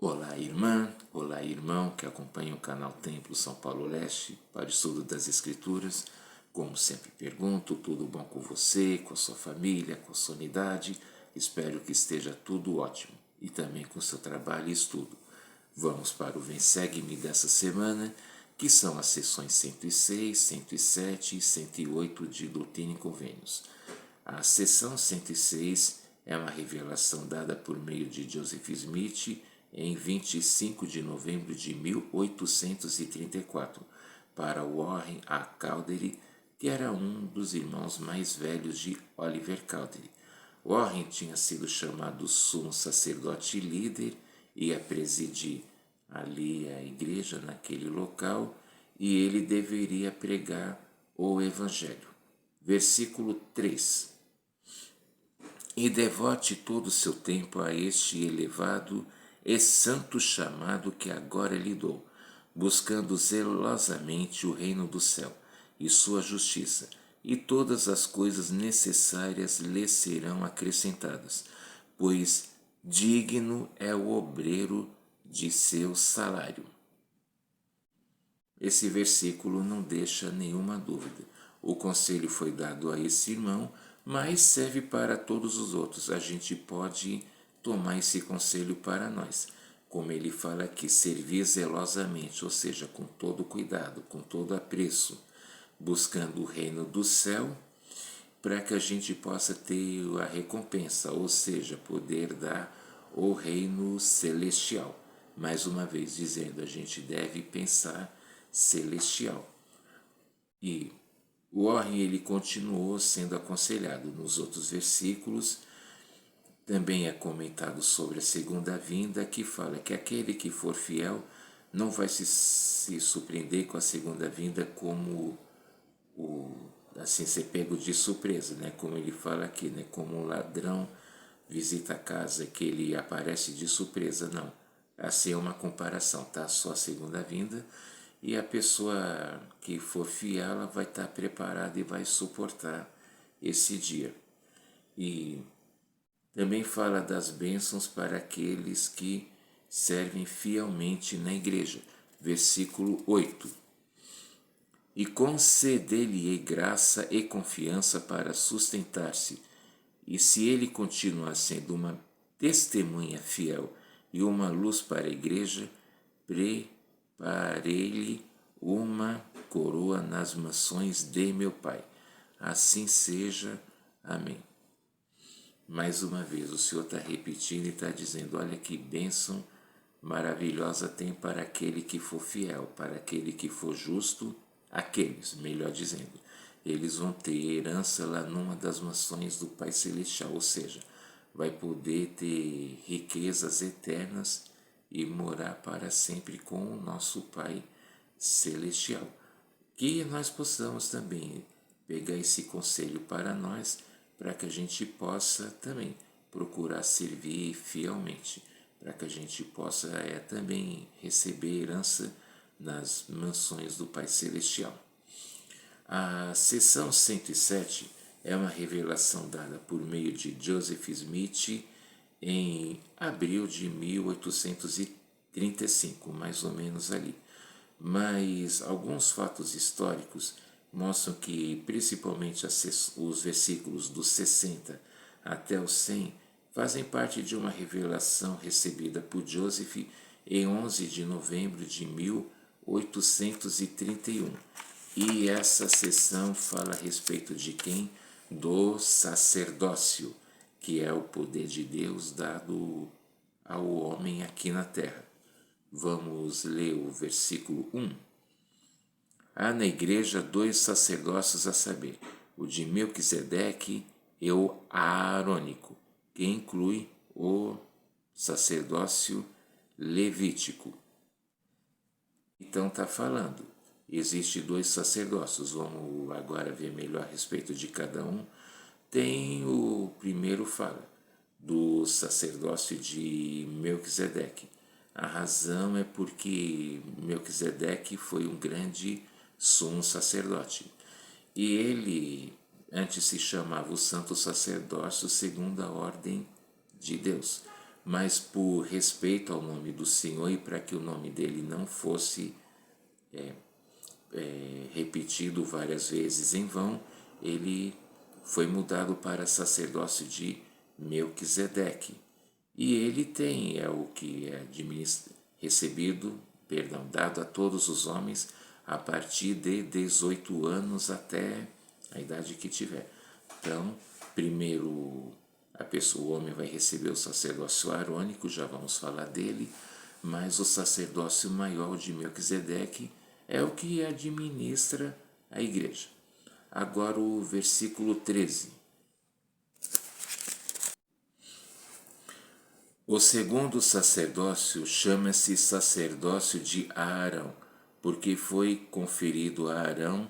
Olá, irmã, olá, irmão que acompanha o canal Templo São Paulo Leste para o estudo das Escrituras. Como sempre pergunto, tudo bom com você, com a sua família, com a sua unidade? Espero que esteja tudo ótimo e também com o seu trabalho e estudo. Vamos para o Vem Segue-me dessa semana, que são as sessões 106, 107 e 108 de Doutrina e Convênios. A sessão 106 é uma revelação dada por meio de Joseph Smith em 25 de novembro de 1834 para Warren A. Cowdery, que era um dos irmãos mais velhos de Oliver Cowdery. Warren tinha sido chamado sumo sacerdote líder e ia presidir ali a igreja naquele local e ele deveria pregar o evangelho. Versículo 3. E devote todo o seu tempo a este elevado e santo chamado que agora lhe dou, buscando zelosamente o reino do céu e sua justiça, e todas as coisas necessárias lhe serão acrescentadas, pois digno é o obreiro de seu salário. Esse versículo não deixa nenhuma dúvida. O conselho foi dado a esse irmão, mas serve para todos os outros. A gente pode tomar esse conselho para nós. Como ele fala aqui, servir zelosamente, ou seja, com todo cuidado, com todo apreço, buscando o reino do céu, para que a gente possa ter a recompensa, ou seja, poder dar o reino celestial. Mais uma vez dizendo, a gente deve pensar celestial. E Warren ele continuou sendo aconselhado nos outros versículos. Também é comentado sobre a segunda vinda, que fala que aquele que for fiel não vai se surpreender com a segunda vinda como assim ser pego de surpresa, né? Como ele fala aqui, né? Como um ladrão visita a casa que ele aparece de surpresa, não. Assim é uma comparação, tá? Só a segunda vinda e a pessoa que for fiel ela vai estar preparada e vai suportar esse dia. E também fala das bênçãos para aqueles que servem fielmente na igreja. Versículo 8. E conceder-lhe-ei graça e confiança para sustentar-se. E se ele continuar sendo uma testemunha fiel e uma luz para a igreja, preparei-lhe uma coroa nas mansões de meu Pai. Assim seja. Amém. Mais uma vez, o Senhor está repetindo e está dizendo, olha que bênção maravilhosa tem para aquele que for fiel, para aquele que for justo, aqueles, melhor dizendo, eles vão ter herança lá numa das mansões do Pai Celestial, ou seja, vai poder ter riquezas eternas e morar para sempre com o nosso Pai Celestial. Que nós possamos também pegar esse conselho para nós, para que a gente possa também procurar servir fielmente, para que a gente possa também receber herança nas mansões do Pai Celestial. A sessão 107 é uma revelação dada por meio de Joseph Smith em abril de 1835, mais ou menos ali. Mas alguns fatos históricos mostram que, principalmente os versículos dos 60 até os 100, fazem parte de uma revelação recebida por Joseph em 11 de novembro de 1831. E essa sessão fala a respeito de quem? Do sacerdócio, que é o poder de Deus dado ao homem aqui na terra. Vamos ler o versículo 1. Há na igreja 2 sacerdócios a saber, o de Melquisedeque e o aarônico, que inclui o sacerdócio levítico. Então está falando, existe 2 sacerdócios, vamos agora ver melhor a respeito de cada um. Tem o primeiro fala, do sacerdócio de Melquisedeque. A razão é porque Melquisedeque foi um grande sumo sacerdote. E ele antes se chamava o santo sacerdócio segundo a ordem de Deus. mas por respeito ao nome do Senhor e para que o nome dele não fosse repetido várias vezes em vão, ele foi mudado para sacerdócio de Melquisedeque. E ele tem o que é recebido, dado a todos os homens a partir de 18 anos até a idade que tiver. Então, primeiro o homem vai receber o sacerdócio arônico, já vamos falar dele, mas o sacerdócio maior de Melquisedeque é o que administra a igreja. Agora o versículo 13. O segundo sacerdócio chama-se sacerdócio de Arão, porque foi conferido a Arão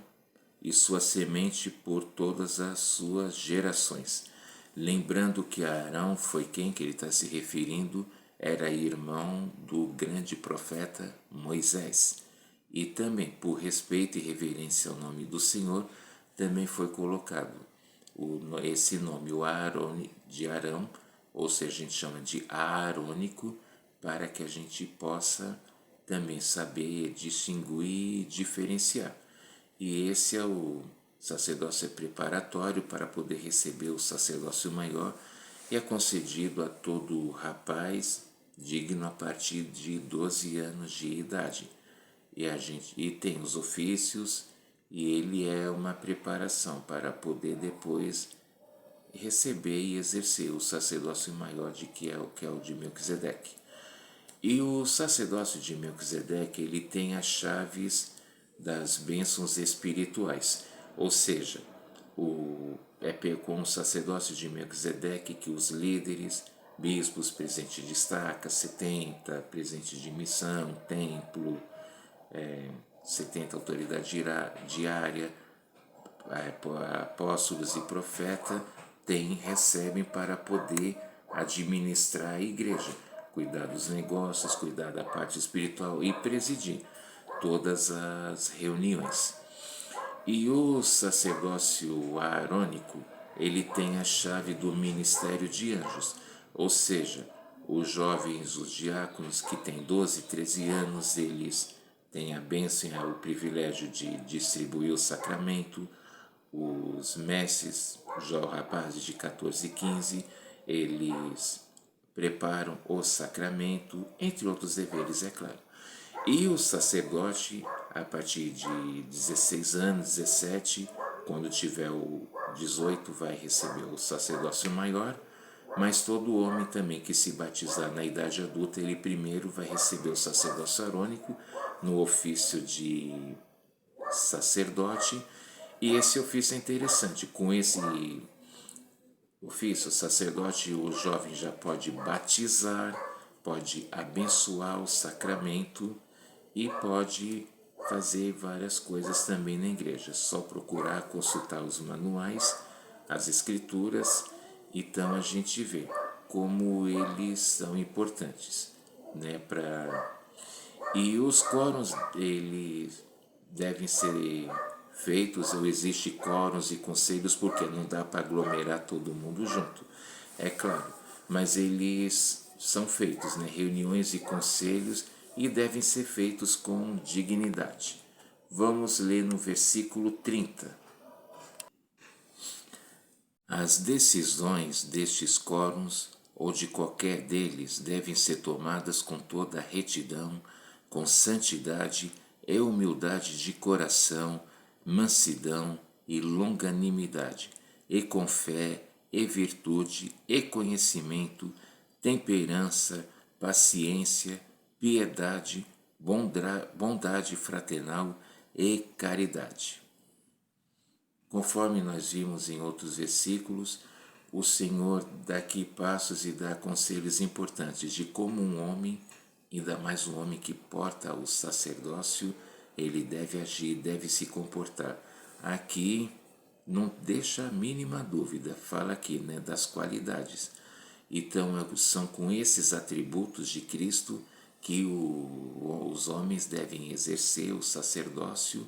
e sua semente por todas as suas gerações. Lembrando que Arão foi quem que ele está se referindo, era irmão do grande profeta Moisés. E também, por respeito e reverência ao nome do Senhor, também foi colocado esse nome, o Aaron, de Arão, ou seja, a gente chama de aarônico, para que a gente possa também saber distinguir e diferenciar. E esse é o sacerdócio preparatório para poder receber o sacerdócio maior, e é concedido a todo rapaz digno a partir de 12 anos de idade. E tem os ofícios, e ele é uma preparação para poder depois receber e exercer o sacerdócio maior que é o de Melquisedeque. E o sacerdócio de Melquisedeque, ele tem as chaves das bênçãos espirituais, ou seja, é com o sacerdócio de Melquisedeque que os líderes, bispos, presente de estaca, 70, presente de missão, templo, 70 autoridade diária, apóstolos e profeta recebem para poder administrar a igreja, cuidar dos negócios, cuidar da parte espiritual e presidir todas as reuniões. E o sacerdócio aarônico, ele tem a chave do ministério de anjos, ou seja, os jovens, os diáconos que têm 12, 13 anos, eles têm a bênção e o privilégio de distribuir o sacramento. Os mestres, já rapazes de 14 e 15, eles preparam o sacramento, entre outros deveres, é claro. E o sacerdote, a partir de 16 anos, 17, quando tiver o 18, vai receber o sacerdócio maior, mas todo homem também que se batizar na idade adulta, ele primeiro vai receber o sacerdócio arônico no ofício de sacerdote. E esse ofício é interessante. Com esse ofício, o sacerdote, o jovem já pode batizar, pode abençoar o sacramento e pode fazer várias coisas também na igreja. Só procurar consultar os manuais, as escrituras, então a gente vê como eles são importantes, né, e os quórums, eles devem ser feitos, ou existe quórums e conselhos, porque não dá para aglomerar todo mundo junto, é claro, mas eles são feitos, né, reuniões e conselhos, e devem ser feitos com dignidade. Vamos ler no versículo 30. As decisões destes quórums, ou de qualquer deles, devem ser tomadas com toda retidão, com santidade e humildade de coração, mansidão e longanimidade, e com fé e virtude e conhecimento, temperança, paciência, piedade, bondade fraternal e caridade. Conforme nós vimos em outros versículos, o Senhor dá aqui passos e dá conselhos importantes de como um homem, ainda mais um homem que porta o sacerdócio, ele deve agir, deve se comportar. Aqui não deixa a mínima dúvida, fala aqui, né, das qualidades. Então são com esses atributos de Cristo que os homens devem exercer o sacerdócio,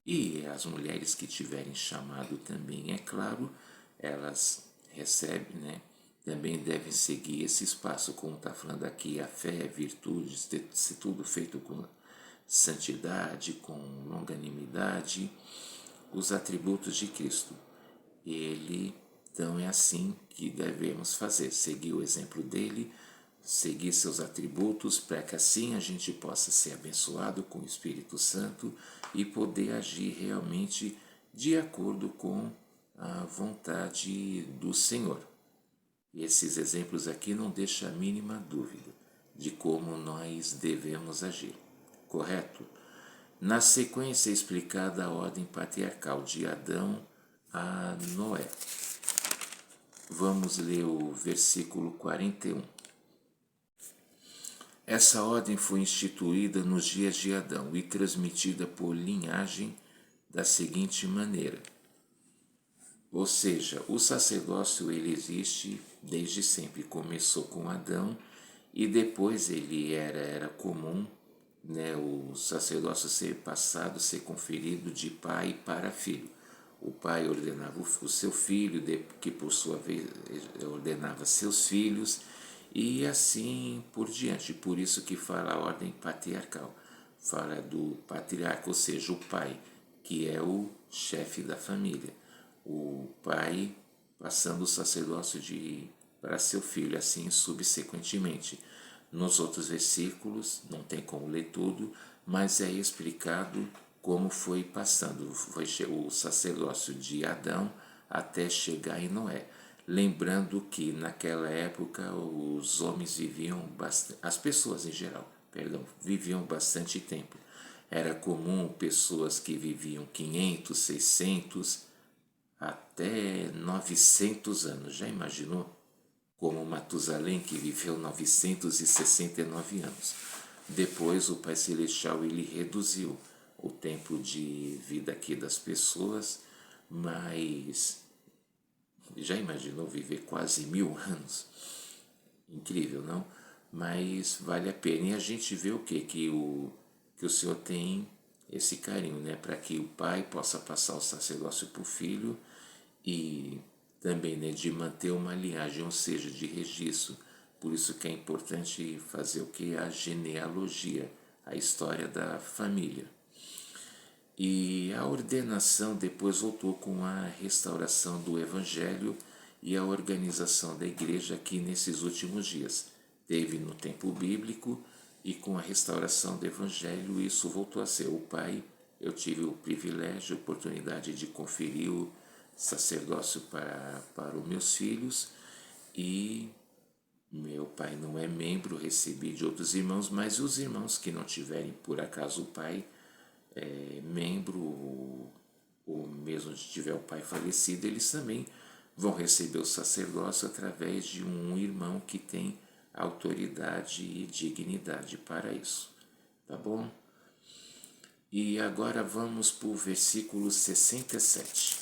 e as mulheres que tiverem chamado também, é claro, elas recebem, né, também devem seguir esse espaço, como está falando aqui, a fé, virtudes, ser tudo feito com santidade, com longanimidade, os atributos de Cristo. Então é assim que devemos fazer, seguir o exemplo dele, seguir seus atributos, para que assim a gente possa ser abençoado com o Espírito Santo e poder agir realmente de acordo com a vontade do Senhor. Esses exemplos aqui não deixam a mínima dúvida de como nós devemos agir, correto? Na sequência é explicada a ordem patriarcal de Adão a Noé. Vamos ler o versículo 41. Essa ordem foi instituída nos dias de Adão e transmitida por linhagem da seguinte maneira. Ou seja, o sacerdócio ele existe desde sempre, começou com Adão e depois ele era comum, né, o sacerdócio ser passado, ser conferido de pai para filho. O pai ordenava o seu filho, que por sua vez ordenava seus filhos, e assim por diante. Por isso que fala a ordem patriarcal. Fala do patriarca, ou seja, o pai, que é o chefe da família. O pai passando o sacerdócio para seu filho, assim subsequentemente. Nos outros versículos, não tem como ler tudo, mas é explicado como foi passando, foi o sacerdócio de Adão até chegar em Noé. Lembrando que naquela época os homens viviam bastante, as pessoas em geral, viviam bastante tempo. Era comum pessoas que viviam 500, 600, até 900 anos. Já imaginou? Como Matusalém, que viveu 969 anos. Depois o Pai Celestial ele reduziu o tempo de vida aqui das pessoas, mas já imaginou viver quase 1000 anos? Incrível, não? Mas vale a pena. E a gente vê o quê? Que o Senhor tem esse carinho, né? Para que o pai possa passar o sacerdócio para o filho e também, né, de manter uma linhagem, ou seja, de registro. Por isso que é importante fazer o que? A genealogia, a história da família. E a ordenação depois voltou com a restauração do Evangelho e a organização da igreja aqui nesses últimos dias. Teve no tempo bíblico e com a restauração do Evangelho isso voltou a ser. O pai, eu tive o privilégio, a oportunidade de conferir o sacerdócio para os meus filhos e meu pai não é membro, recebi de outros irmãos, mas os irmãos que não tiverem por acaso o pai membro ou mesmo se tiver o pai falecido, eles também vão receber o sacerdócio através de um irmão que tem autoridade e dignidade para isso. Tá bom? E agora vamos para o versículo 67.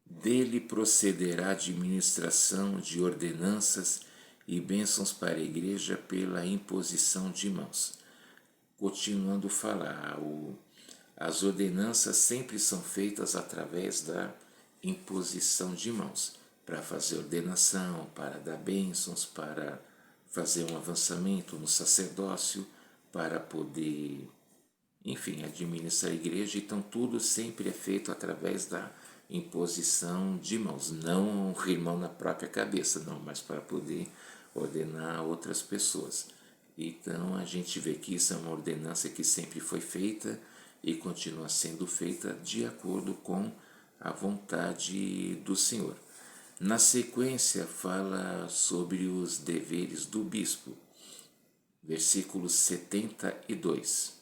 Dele procederá a administração de ordenanças e bênçãos para a igreja pela imposição de mãos. Continuando a falar, as ordenanças sempre são feitas através da imposição de mãos, para fazer ordenação, para dar bênçãos, para fazer um avançamento no sacerdócio, para poder, enfim, administrar a igreja. Então tudo sempre é feito através da imposição de mãos, não um irmão na própria cabeça, não, mas para poder ordenar outras pessoas. Então a gente vê que isso é uma ordenança que sempre foi feita e continua sendo feita de acordo com a vontade do Senhor. Na sequência fala sobre os deveres do bispo, versículo 72.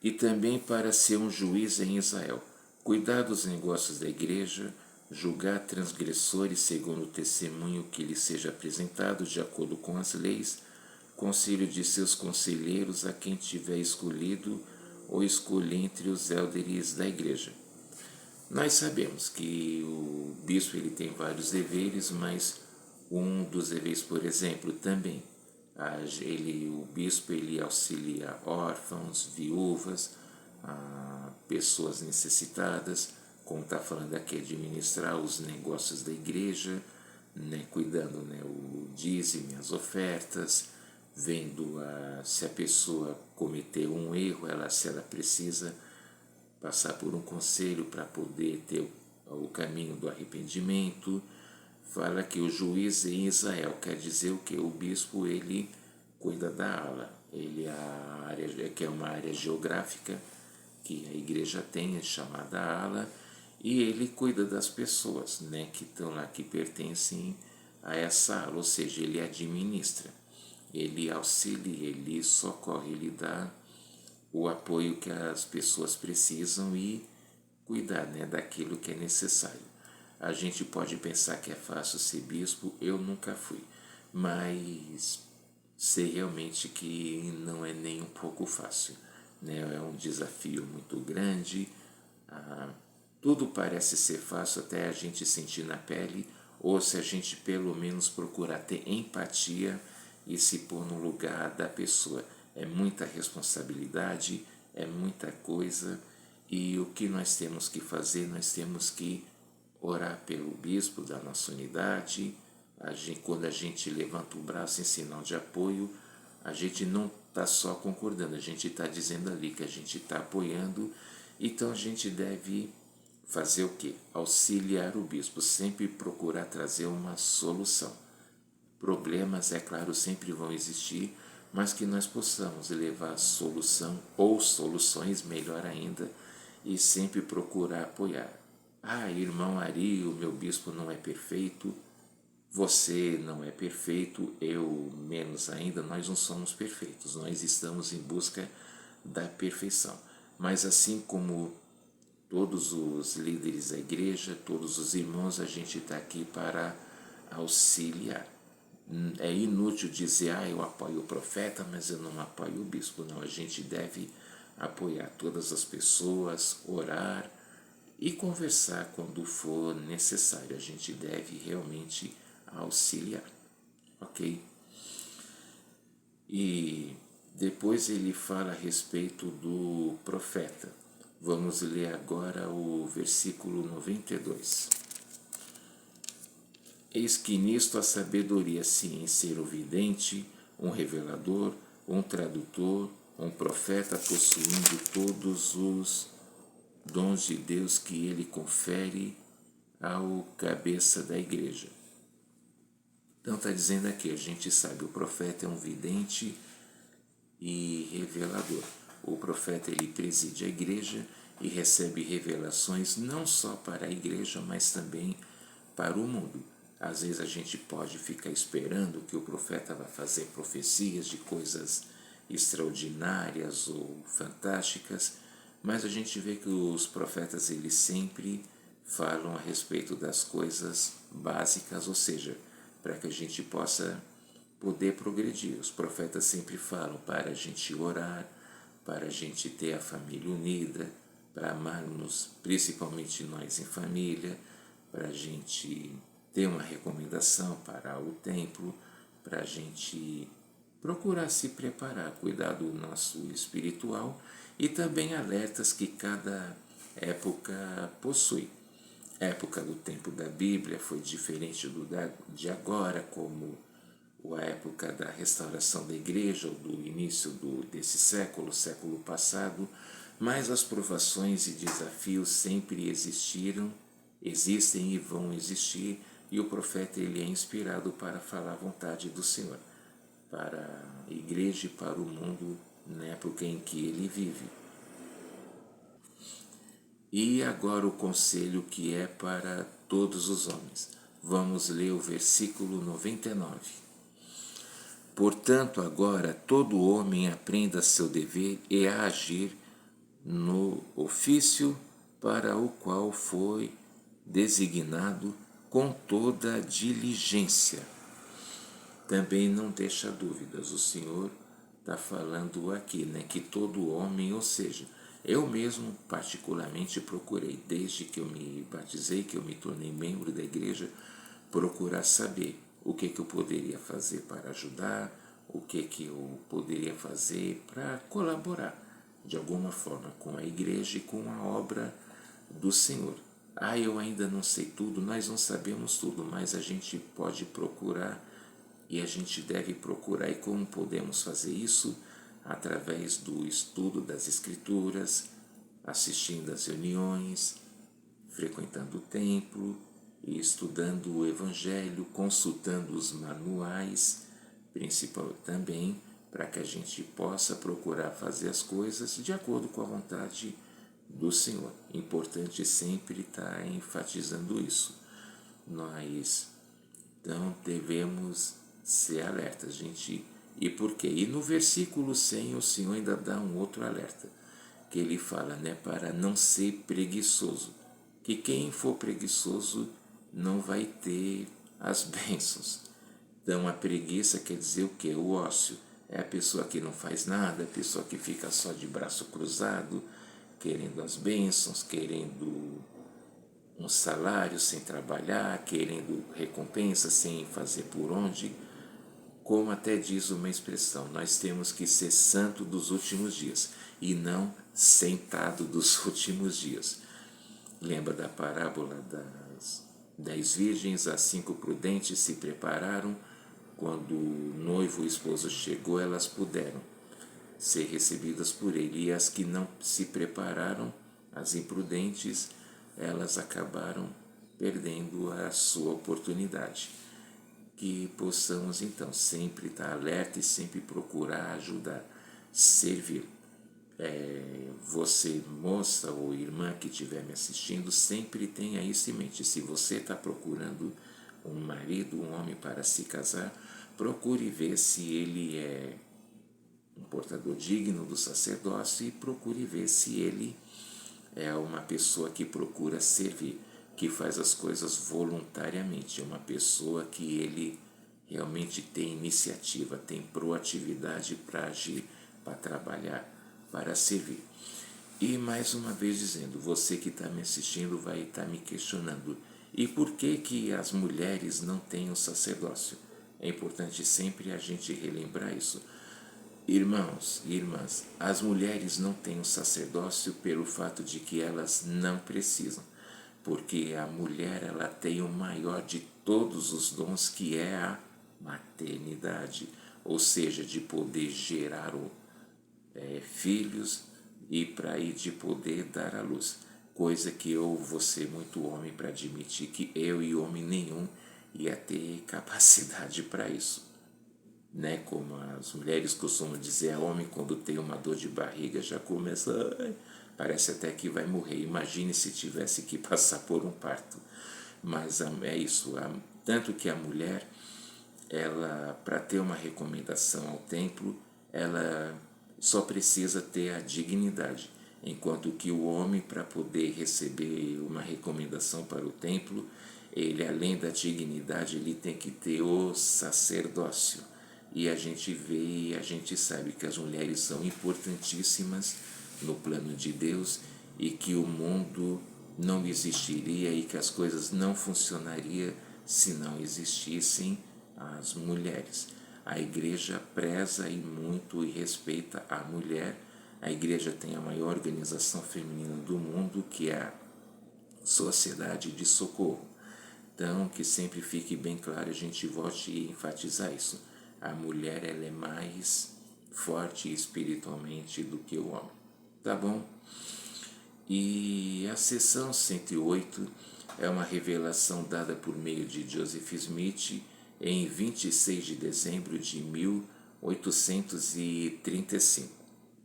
E também para ser um juiz em Israel, cuidar dos negócios da igreja, julgar transgressores segundo o testemunho que lhe seja apresentado de acordo com as leis, conselho de seus conselheiros a quem tiver escolhido ou escolher entre os élderes da igreja. Nós sabemos que o bispo ele tem vários deveres, mas um dos deveres, por exemplo, também o bispo ele auxilia órfãos, viúvas, a pessoas necessitadas, como está falando aqui, administrar os negócios da igreja, né, cuidando, né, o dízimo, as ofertas, vendo se a pessoa cometeu um erro, se ela precisa passar por um conselho para poder ter o caminho do arrependimento. Fala que o juiz em Israel, quer dizer o que? O bispo, ele cuida da ala, ele a área, que é uma área geográfica que a igreja tem, é chamada ala, e ele cuida das pessoas, né, que estão lá, que pertencem a essa ala, ou seja, ele administra, ele auxilia, ele socorre, ele dá o apoio que as pessoas precisam e cuidar, né, daquilo que é necessário. A gente pode pensar que é fácil ser bispo, eu nunca fui, mas sei realmente que não é nem um pouco fácil, né? É um desafio muito grande, tudo parece ser fácil até a gente sentir na pele, ou se a gente pelo menos procurar ter empatia e se pôr no lugar da pessoa. É muita responsabilidade, é muita coisa, e o que nós temos que fazer? Nós temos que orar pelo bispo da nossa unidade. Quando a gente levanta o braço em sinal de apoio, a gente não está só concordando, a gente está dizendo ali que a gente está apoiando, então a gente deve fazer o quê? Auxiliar o bispo, sempre procurar trazer uma solução. Problemas, é claro, sempre vão existir, mas que nós possamos levar a solução ou soluções, melhor ainda, e sempre procurar apoiar. Irmão Ari, o meu bispo não é perfeito, você não é perfeito, eu menos ainda, nós não somos perfeitos, nós estamos em busca da perfeição. Mas assim como todos os líderes da igreja, todos os irmãos, a gente está aqui para auxiliar. É inútil dizer, eu apoio o profeta, mas eu não apoio o bispo. Não, a gente deve apoiar todas as pessoas, orar e conversar quando for necessário. A gente deve realmente auxiliar, ok? E depois ele fala a respeito do profeta. Vamos ler agora o versículo 92. Eis que nisto a sabedoria se em ser o vidente, um revelador, um tradutor, um profeta, possuindo todos os dons de Deus que ele confere ao cabeça da igreja. Então está dizendo aqui, a gente sabe, o profeta é um vidente e revelador. O profeta, ele preside a igreja e recebe revelações não só para a igreja, mas também para o mundo. Às vezes a gente pode ficar esperando que o profeta vai fazer profecias de coisas extraordinárias ou fantásticas, mas a gente vê que os profetas, eles sempre falam a respeito das coisas básicas, ou seja, para que a gente possa poder progredir. Os profetas sempre falam para a gente orar, para a gente ter a família unida, para amarmos, principalmente nós em família, para a gente ter uma recomendação para o templo, para a gente procurar se preparar, cuidar do nosso espiritual e também alertas que cada época possui. A época do tempo da Bíblia foi diferente de agora, como a época da restauração da igreja, ou do início desse século passado, mas as provações e desafios sempre existiram, existem e vão existir, e o profeta, ele é inspirado para falar a vontade do Senhor, para a igreja e para o mundo na época em que ele vive. E agora o conselho que é para todos os homens. Vamos ler o versículo 99. Portanto, agora todo homem aprenda seu dever e a agir no ofício para o qual foi designado com toda diligência. Também não deixa dúvidas, o Senhor está falando aqui, né, que todo homem, ou seja, eu mesmo particularmente procurei, desde que eu me batizei, que eu me tornei membro da igreja, procurar saber o que eu poderia fazer para ajudar, o que eu poderia fazer para colaborar, de alguma forma, com a igreja e com a obra do Senhor. Eu ainda não sei tudo, nós não sabemos tudo, mas a gente pode procurar e a gente deve procurar. E como podemos fazer isso? Através do estudo das Escrituras, assistindo às reuniões, frequentando o templo e estudando o Evangelho, consultando os manuais, principal também, para que a gente possa procurar fazer as coisas de acordo com a vontade do Senhor. Importante sempre estar enfatizando isso. Nós então devemos ser alertas, gente. E por quê? E no versículo 100 o Senhor ainda dá um outro alerta, que ele fala, para não ser preguiçoso. Que quem for preguiçoso não vai ter as bênçãos. Então a preguiça quer dizer o quê? O ócio. É a pessoa que não faz nada, a pessoa que fica só de braço cruzado, querendo as bênçãos, querendo um salário sem trabalhar, querendo recompensa sem fazer por onde. Como até diz uma expressão, nós temos que ser santo dos últimos dias e não sentado dos últimos dias. Lembra da parábola das 10 virgens? As 5 prudentes se prepararam. Quando o noivo, o esposo chegou, elas puderam ser recebidas por ele. E as que não se prepararam, as imprudentes, elas acabaram perdendo a sua oportunidade. Que possamos então sempre estar alerta e sempre procurar ajudar, servir. Você, moça ou irmã que estiver me assistindo, sempre tenha isso em mente. Se você está procurando um marido, um homem para se casar, procure ver se ele é um portador digno do sacerdócio e procure ver se ele é uma pessoa que procura servir, que faz as coisas voluntariamente, é uma pessoa que ele realmente tem iniciativa, tem proatividade para agir, para trabalhar, para servir. E mais uma vez dizendo, você que está me assistindo vai estar me questionando, e por que as mulheres não têm o sacerdócio? É importante sempre a gente relembrar isso. Irmãos e irmãs, as mulheres não têm o sacerdócio pelo fato de que elas não precisam, porque a mulher ela tem o maior de todos os dons, que é a maternidade, ou seja, de poder gerar filhos e para ir de poder dar à luz, coisa que eu vou ser muito homem para admitir que eu e homem nenhum ia ter capacidade para isso. Como as mulheres costumam dizer, a homem quando tem uma dor de barriga já começa, parece até que vai morrer. Imagine se tivesse que passar por um parto. Mas é isso, tanto que a mulher, ela, para ter uma recomendação ao templo, ela só precisa ter a dignidade, enquanto que o homem, para poder receber uma recomendação para o templo, ele, além da dignidade, ele tem que ter o sacerdócio. E a gente vê e a gente sabe que as mulheres são importantíssimas no plano de Deus e que o mundo não existiria e que as coisas não funcionariam se não existissem as mulheres. A igreja preza e muito e respeita a mulher. A igreja tem a maior organização feminina do mundo, que é a Sociedade de Socorro. Então, que sempre fique bem claro, a gente volte a enfatizar isso. A mulher ela é mais forte espiritualmente do que o homem. Tá bom? E a sessão 108 é uma revelação dada por meio de Joseph Smith em 26 de dezembro de 1835.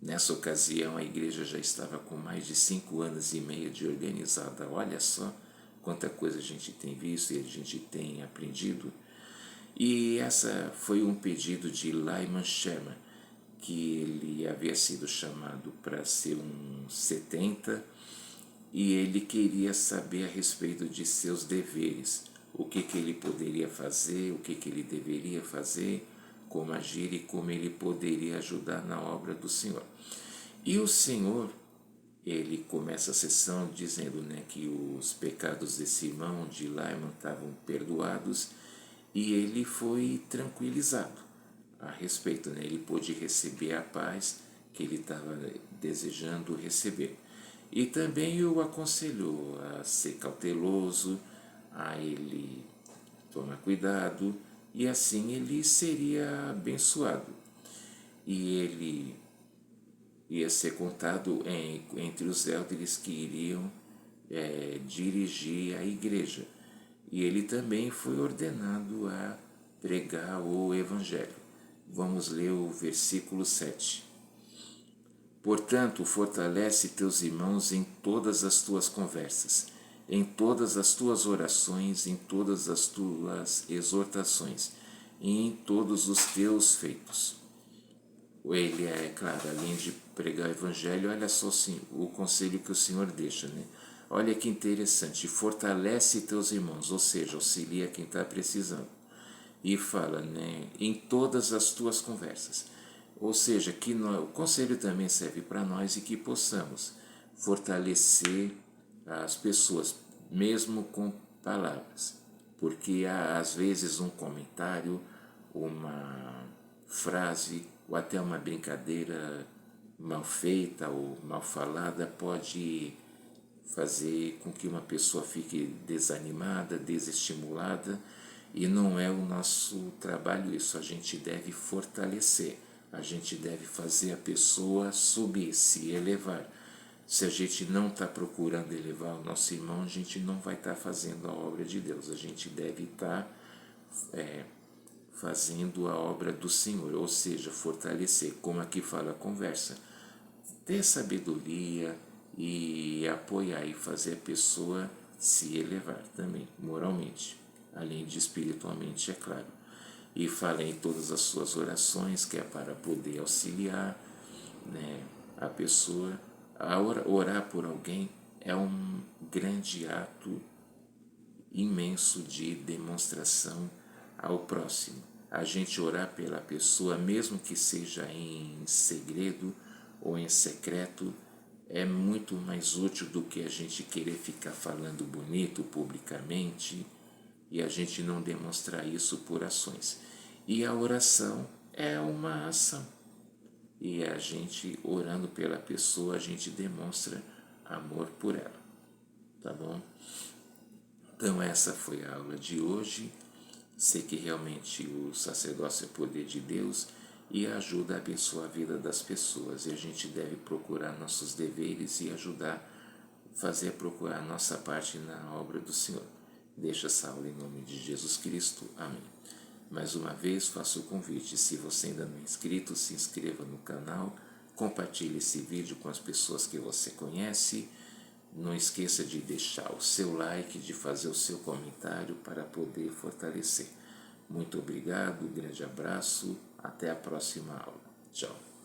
Nessa ocasião, a igreja já estava com mais de 5 anos e meio de organizada. Olha só quanta coisa a gente tem visto e a gente tem aprendido. E essa foi um pedido de Lyman Sherman, que ele havia sido chamado para ser um 70, e ele queria saber a respeito de seus deveres, o que ele poderia fazer, o que ele deveria fazer, como agir e como ele poderia ajudar na obra do Senhor. E o Senhor, ele começa a sessão dizendo que os pecados desse irmão de Lyman estavam perdoados, e ele foi tranquilizado a respeito. Ele pôde receber a paz que ele estava desejando receber. E também o aconselhou a ser cauteloso, a ele tomar cuidado, e assim ele seria abençoado. E ele ia ser contado entre os elders que iriam dirigir a igreja. E ele também foi ordenado a pregar o Evangelho. Vamos ler o versículo 7. Portanto, fortalece teus irmãos em todas as tuas conversas, em todas as tuas orações, em todas as tuas exortações e em todos os teus feitos. Ele claro, além de pregar o Evangelho, olha só o conselho que o Senhor deixa, né? Olha que interessante, fortalece teus irmãos, ou seja, auxilia quem está precisando. E fala, né, em todas as tuas conversas. Ou seja, que o conselho também serve para nós e que possamos fortalecer as pessoas, mesmo com palavras. Porque há, às vezes, um comentário, uma frase ou até uma brincadeira mal feita ou mal falada pode fazer com que uma pessoa fique desanimada, desestimulada, e não é o nosso trabalho isso. A gente deve fortalecer, a gente deve fazer a pessoa subir, se elevar. Se a gente não está procurando elevar o nosso irmão, a gente não vai estar fazendo a obra de Deus. A gente deve estar fazendo a obra do Senhor, ou seja, fortalecer, como aqui fala a conversa, ter sabedoria e apoiar e fazer a pessoa se elevar também, moralmente, além de espiritualmente, é claro. E fala em todas as suas orações, que é para poder auxiliar, né, a pessoa. A orar por alguém é um grande ato imenso de demonstração ao próximo. A gente orar pela pessoa, mesmo que seja em segredo ou em secreto, é muito mais útil do que a gente querer ficar falando bonito publicamente e a gente não demonstrar isso por ações. E a oração é uma ação. E a gente orando pela pessoa, a gente demonstra amor por ela. Tá bom? Então essa foi a aula de hoje. Sei que realmente o sacerdócio é poder de Deus e ajuda a abençoar a vida das pessoas. E a gente deve procurar nossos deveres e ajudar, procurar a nossa parte na obra do Senhor. Deixa essa aula em nome de Jesus Cristo. Amém. Mais uma vez faço o convite, se você ainda não é inscrito, se inscreva no canal, compartilhe esse vídeo com as pessoas que você conhece. Não esqueça de deixar o seu like, de fazer o seu comentário para poder fortalecer. Muito obrigado, grande abraço, até a próxima aula. Tchau.